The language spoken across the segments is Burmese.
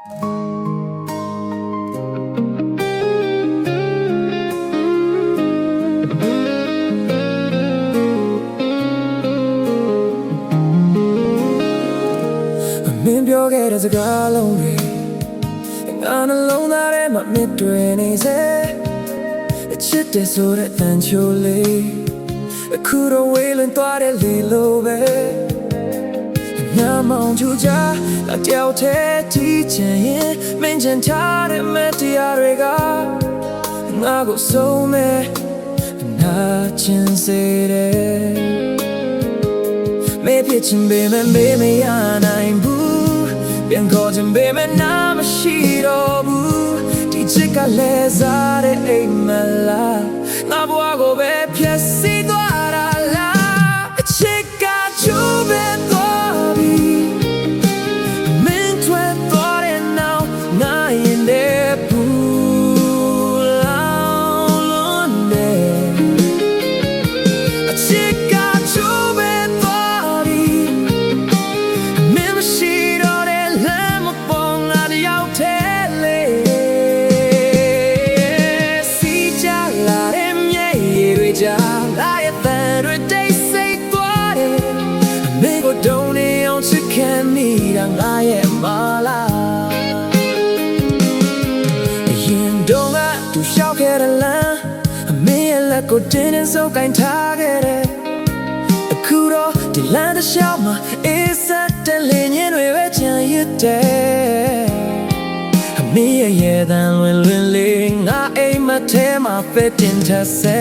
မင်းပြောခဲ့တဲ့စကားလုံးတွေငါနှလုံးသားထဲမှာမြစ်တွင်နေစေအချစ်တဲ့ဆိုတဲ့တန်ချိုလေးအခုတော့ဝေးလွန်သွားတဲ့လေလိုပဲညမောင်ချူချာလာတယောက်တည်းတီးချင်ရင်မင်းချင်ထားတဲ့မတရားတွေကငါကိုဆုံးမဲ့နာချင်စေတယ်မေးဖြစ်ချင်ပေမဲ့မေးမရနိုင်ဘူးပြန်ခေါ်ချင်ပေမဲ့နာမရှိတော့ဘူးဒီချစ်ကလည်းစားတဲ့အိမ်မလားငါဘဝကိုပဲဖြတ်စီးသွားတာလားအချစ်ကကျိုးပဲသွားပြီမင်းထွက်သွားတဲ့နောက်ငါရင်တဲ့ဘူးလောင်းလွန်တဲ့အချစ်ကကျိုးပဲသွားပြီမင်းမရှိတော့တဲ့လမ်းမပေါ်ငါတယောက်တည်းလေးစီကြလာတဲ့မျက်ရည်တွေကြားလာရဲ့တန်တွေတိတ်ဆိတ်သွားတယ်မင်းကိုတုံးနေအောင်ချစ်ခံမိတာငါရဲ့မလားရင်တော့ကသူလျှောက်ခဲ့တဲ့လမ်းအမေရဲ့လက်ကိုတင်းတင်းစုပ်ကိုင်ထားခဲ့တယ်အခုတော့ဒီလမ်းတစ်လျှောက်မှာအေးဆက်တဲ့လင်းရင်တွေပဲချန်ရစ်တယ်အမေရဲ့ရေတန်လွင်လွင်လေးငါအိမ်မထဲမှာပဲတင်ထဆဲ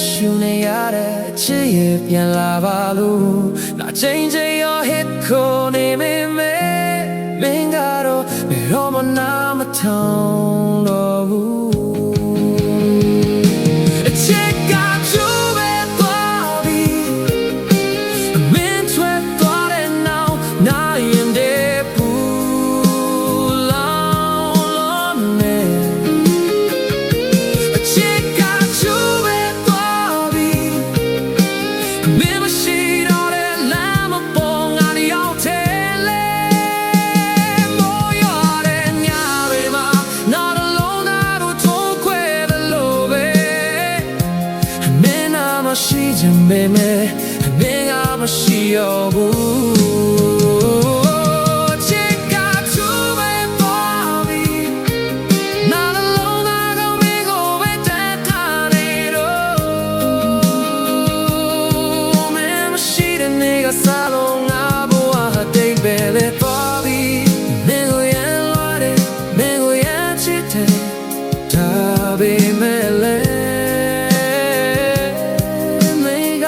ရှူနေရတဲ့အချစ်ရဲ့ပြန်လာပါလို့နာချင်းချင်းရော hit ကိုနေမေမေမင်းကတော့ဘယ်တော့မှနာမထောင်တော့ဘူးအချစ်ကကျိုးပဲသွားပြီမင်းထွက်သွားတဲ့နောက်နာရင်တဲ့ဘူးလောင်းလွန်တဲ့အချစ်ကကျိုးပဲမင်းမရှိတော့တဲ့လမ်းမပေါ်ငါတယောက်တည်းလေးမိုးရွာတဲ့ညတွေမှာနားလုံးသားတို့ထိုးခွဲတယ်လို့ပဲမင်းနာမရှိချင်ပေမဲ့မင်းကမရှိတော့ဘူးချစ်ကကျိုးပဲသွားပြီနားလုံးသားကမင်းကိုပဲတတ်ထားနေတော့စားလုံးငါဘဝတိတ်ပဲလေသွားပြီမင်းကိုရန်လွားတယ်မင်းကိုရန်ချစ်တယ်ဒါပေမဲ့လေမင်းက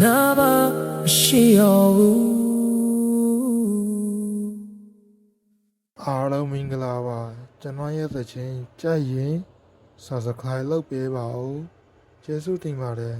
နာပါမရှိတော့ဘူးအားလုံးမင်္ဂလာပါကျွန်တော်ရဲ့သချင်းကြိုက်ရင် Subscribe လုပ်ပေးပါဦးကျေးဇူးတင်ပါတယ်